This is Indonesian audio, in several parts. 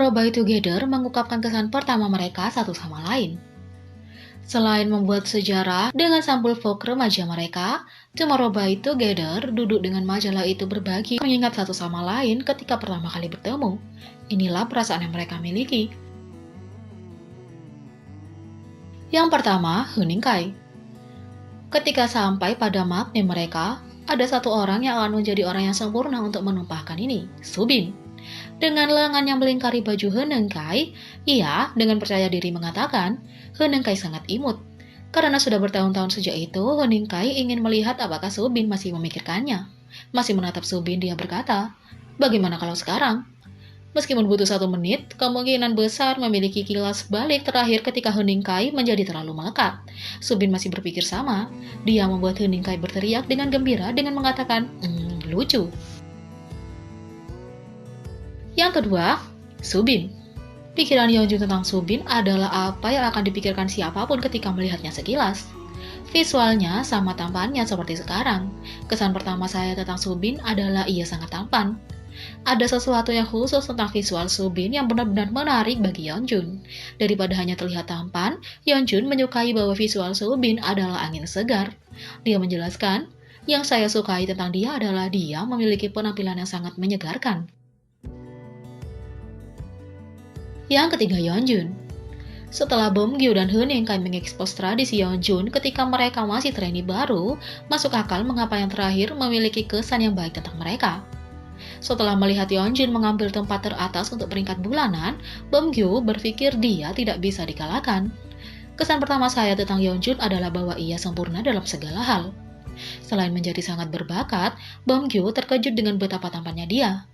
Tomorrow by Together mengungkapkan kesan pertama mereka satu sama lain. Selain membuat sejarah dengan sampul Vogue remaja mereka, Tomorrow by Together duduk dengan majalah itu berbagi mengingat satu sama lain ketika pertama kali bertemu. Inilah perasaan yang mereka miliki. Yang pertama, Huningkai. Ketika sampai pada makna mereka, ada satu orang yang akan menjadi orang yang sempurna untuk menumpahkan ini, Subin. Dengan lengan yang melingkari baju Huningkai, ia dengan percaya diri mengatakan, Huningkai sangat imut. Karena sudah bertahun-tahun sejak itu, Huningkai ingin melihat apakah Subin masih memikirkannya. Masih menatap Subin, dia berkata, bagaimana kalau sekarang? Meskipun butuh 1 menit, kemungkinan besar memiliki kilas balik terakhir ketika Huningkai menjadi terlalu melekat. Subin masih berpikir sama. Dia membuat Huningkai berteriak dengan gembira dengan mengatakan, lucu. Yang kedua, Subin. Pikiran Yeonjun tentang Subin adalah apa yang akan dipikirkan siapapun ketika melihatnya sekilas. Visualnya sama tampannya seperti sekarang. Kesan pertama saya tentang Subin adalah ia sangat tampan. Ada sesuatu yang khusus tentang visual Subin yang benar-benar menarik bagi Yeonjun. Daripada hanya terlihat tampan, Yeonjun menyukai bahwa visual Subin adalah angin segar. Dia menjelaskan, yang saya sukai tentang dia adalah dia memiliki penampilan yang sangat menyegarkan. Yang ketiga, Yeonjun. Setelah Beomgyu dan Huningkai mengekspos tradisi Yeonjun ketika mereka masih trainee baru, masuk akal mengapa yang terakhir memiliki kesan yang baik tentang mereka. Setelah melihat Yeonjun mengambil tempat teratas untuk peringkat bulanan, Beomgyu berpikir dia tidak bisa dikalahkan. Kesan pertama saya tentang Yeonjun adalah bahwa ia sempurna dalam segala hal. Selain menjadi sangat berbakat, Beomgyu terkejut dengan betapa tampannya dia.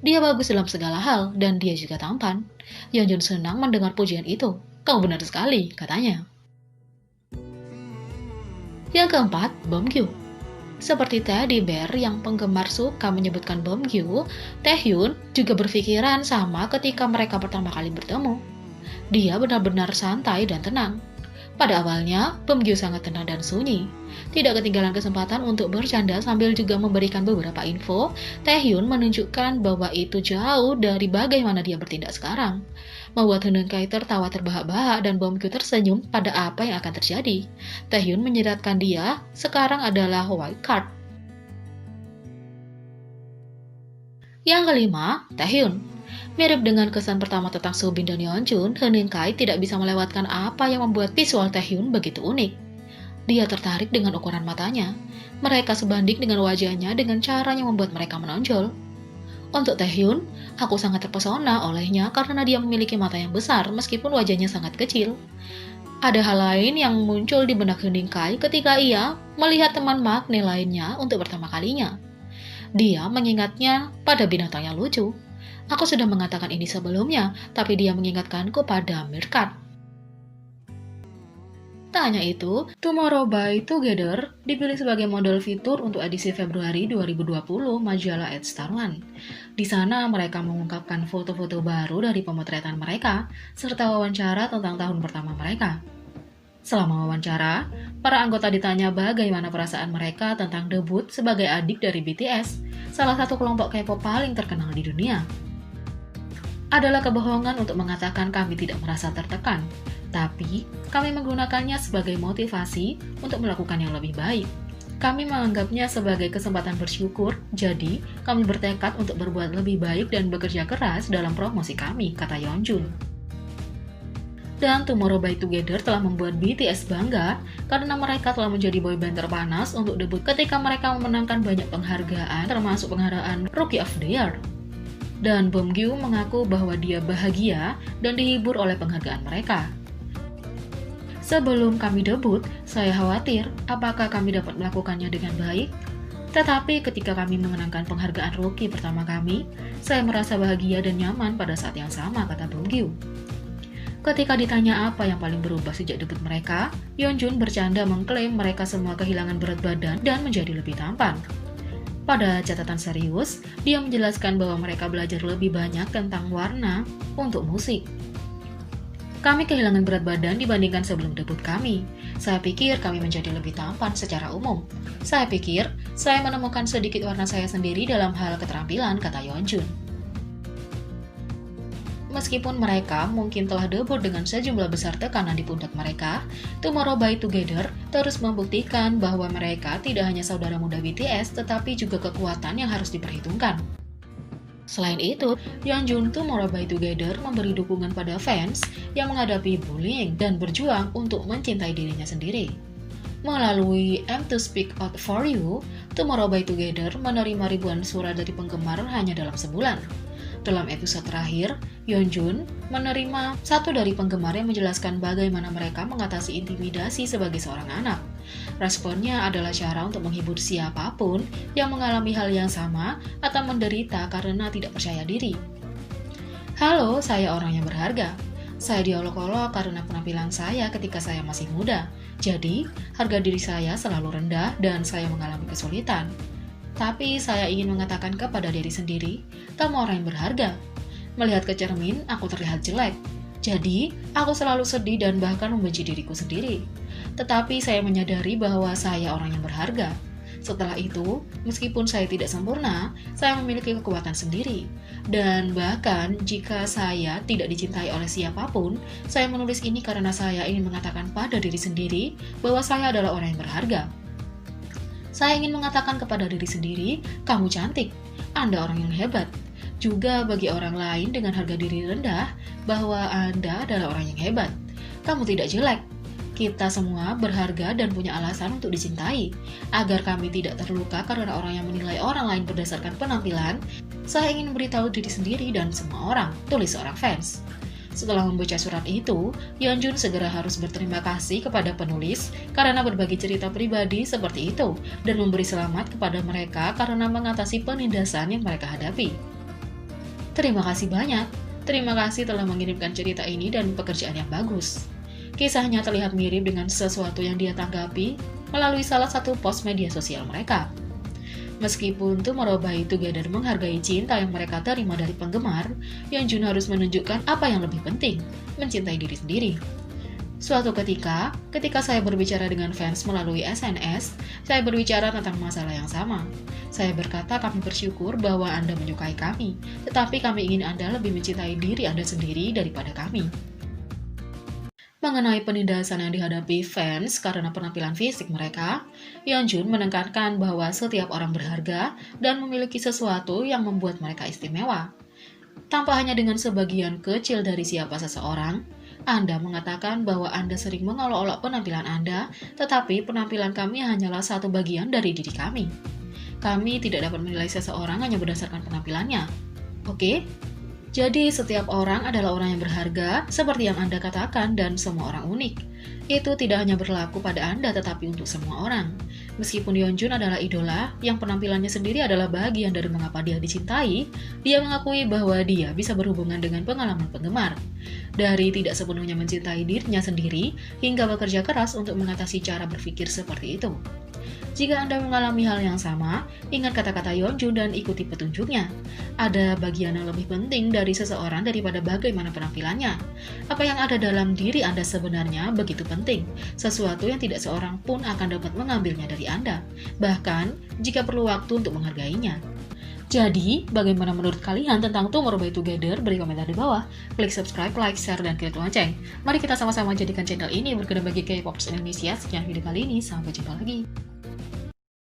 Dia bagus dalam segala hal, dan dia juga tampan. Yeonjun senang mendengar pujian itu. Kamu benar sekali, katanya. Yang keempat, Beomgyu. Seperti Teddy Bear yang penggemar suka menyebutkan Beomgyu, Taehyun juga berpikiran sama ketika mereka pertama kali bertemu. Dia benar-benar santai dan tenang. Pada awalnya, Beomgyu sangat tenang dan sunyi. Tidak ketinggalan kesempatan untuk bercanda sambil juga memberikan beberapa info, Taehyun menunjukkan bahwa itu jauh dari bagaimana dia bertindak sekarang. Membuat Huningkai tertawa terbahak-bahak dan Beomgyu tersenyum pada apa yang akan terjadi. Taehyun menyeratkan dia sekarang adalah white card. Yang kelima, Taehyun. Mirip dengan kesan pertama tentang Subin dan Yeonjun, Huningkai tidak bisa melewatkan apa yang membuat visual Taehyun begitu unik. Dia tertarik dengan ukuran matanya. Mereka sebanding dengan wajahnya dengan cara yang membuat mereka menonjol. Untuk Taehyun, aku sangat terpesona olehnya karena dia memiliki mata yang besar meskipun wajahnya sangat kecil. Ada hal lain yang muncul di benak Huningkai ketika ia melihat teman maknae lainnya untuk pertama kalinya. Dia mengingatnya pada binatang yang lucu. Aku sudah mengatakan ini sebelumnya, tapi dia mengingatkanku pada Meerkat. Tak hanya itu, Tomorrow by Together dipilih sebagai model fitur untuk edisi Februari 2020 majalah Ed Starland. Di sana mereka mengungkapkan foto-foto baru dari pemotretan mereka, serta wawancara tentang tahun pertama mereka. Selama wawancara, para anggota ditanya bagaimana perasaan mereka tentang debut sebagai adik dari BTS, salah satu kelompok K-pop paling terkenal di dunia. Adalah kebohongan untuk mengatakan kami tidak merasa tertekan, tapi kami menggunakannya sebagai motivasi untuk melakukan yang lebih baik. Kami menganggapnya sebagai kesempatan bersyukur, jadi kami bertekad untuk berbuat lebih baik dan bekerja keras dalam promosi kami, kata Yeonjun. Dan Tomorrow by Together telah membuat BTS bangga karena mereka telah menjadi boyband terpanas untuk debut ketika mereka memenangkan banyak penghargaan, termasuk penghargaan Rookie of the Year. Dan Beomgyu mengaku bahwa dia bahagia dan dihibur oleh penghargaan mereka. Sebelum kami debut, saya khawatir apakah kami dapat melakukannya dengan baik. Tetapi ketika kami memenangkan penghargaan rookie pertama kami, saya merasa bahagia dan nyaman pada saat yang sama, kata Beomgyu. Ketika ditanya apa yang paling berubah sejak debut mereka, Yeonjun bercanda mengklaim mereka semua kehilangan berat badan dan menjadi lebih tampan. Pada catatan serius, dia menjelaskan bahwa mereka belajar lebih banyak tentang warna untuk musik. Kami kehilangan berat badan dibandingkan sebelum debut kami. Saya pikir kami menjadi lebih tampan secara umum. Saya pikir saya menemukan sedikit warna saya sendiri dalam hal keterampilan, kata Yeonjun. Meskipun mereka mungkin telah debut dengan sejumlah besar tekanan di pundak mereka, Tomorrow by Together terus membuktikan bahwa mereka tidak hanya saudara muda BTS, tetapi juga kekuatan yang harus diperhitungkan. Selain itu, Yeonjun Tomorrow by Together memberi dukungan pada fans yang menghadapi bullying dan berjuang untuk mencintai dirinya sendiri. Melalui I'm to Speak Out For You, Tomorrow by Together menerima ribuan surat dari penggemar hanya dalam sebulan. Dalam episode terakhir, Yeonjun menerima satu dari penggemar yang menjelaskan bagaimana mereka mengatasi intimidasi sebagai seorang anak. Responnya adalah cara untuk menghibur siapapun yang mengalami hal yang sama atau menderita karena tidak percaya diri. Halo, saya orang yang berharga. Saya diolok-olok karena penampilan saya ketika saya masih muda. Jadi, harga diri saya selalu rendah dan saya mengalami kesulitan. Tapi saya ingin mengatakan kepada diri sendiri, kamu orang yang berharga. Melihat ke cermin, aku terlihat jelek. Jadi, aku selalu sedih dan bahkan membenci diriku sendiri. Tetapi saya menyadari bahwa saya orang yang berharga. Setelah itu, meskipun saya tidak sempurna, saya memiliki kekuatan sendiri. Dan bahkan jika saya tidak dicintai oleh siapapun, saya menulis ini karena saya ingin mengatakan pada diri sendiri bahwa saya adalah orang yang berharga. Saya ingin mengatakan kepada diri sendiri, kamu cantik, Anda orang yang hebat. Juga bagi orang lain dengan harga diri rendah, bahwa Anda adalah orang yang hebat. Kamu tidak jelek. Kita semua berharga dan punya alasan untuk dicintai. Agar kami tidak terluka karena orang yang menilai orang lain berdasarkan penampilan, saya ingin memberitahu diri sendiri dan semua orang, tulis seorang fans. Setelah membaca surat itu, Yeonjun segera harus berterima kasih kepada penulis karena berbagi cerita pribadi seperti itu dan memberi selamat kepada mereka karena mengatasi penindasan yang mereka hadapi. Terima kasih banyak. Terima kasih telah mengirimkan cerita ini dan pekerjaan yang bagus. Kisahnya terlihat mirip dengan sesuatu yang dia tanggapi melalui salah satu post media sosial mereka. Meskipun Tomorrow by Together menghargai cinta yang mereka terima dari penggemar, Yeonjun harus menunjukkan apa yang lebih penting, mencintai diri sendiri. Suatu ketika saya berbicara dengan fans melalui SNS, saya berbicara tentang masalah yang sama. Saya berkata kami bersyukur bahwa Anda menyukai kami, tetapi kami ingin Anda lebih mencintai diri Anda sendiri daripada kami. Mengenai penindasan yang dihadapi fans karena penampilan fisik mereka, Yeonjun menekankan bahwa setiap orang berharga dan memiliki sesuatu yang membuat mereka istimewa. Tanpa hanya dengan sebagian kecil dari siapa seseorang, Anda mengatakan bahwa Anda sering mengolok-olok penampilan Anda, tetapi penampilan kami hanyalah satu bagian dari diri kami. Kami tidak dapat menilai seseorang hanya berdasarkan penampilannya. Oke? Jadi setiap orang adalah orang yang berharga, seperti yang Anda katakan, dan semua orang unik. Itu tidak hanya berlaku pada Anda, tetapi untuk semua orang. Meskipun Yeonjun adalah idola, yang penampilannya sendiri adalah bagian dari mengapa dia dicintai, dia mengakui bahwa dia bisa berhubungan dengan pengalaman penggemar. Dari tidak sepenuhnya mencintai dirinya sendiri, hingga bekerja keras untuk mengatasi cara berpikir seperti itu. Jika Anda mengalami hal yang sama, ingat kata-kata Yeonjun dan ikuti petunjuknya. Ada bagian yang lebih penting dari seseorang daripada bagaimana penampilannya. Apa yang ada dalam diri Anda sebenarnya begitu penting, sesuatu yang tidak seorang pun akan dapat mengambilnya dari Anda, bahkan jika perlu waktu untuk menghargainya. Jadi, bagaimana menurut kalian tentang Tomorrow by Together? Beri komentar di bawah. Klik subscribe, like, share, dan klik lonceng. Mari kita sama-sama jadikan channel ini berguna bagi K-pop Indonesia. Sekian video kali ini, sampai jumpa lagi.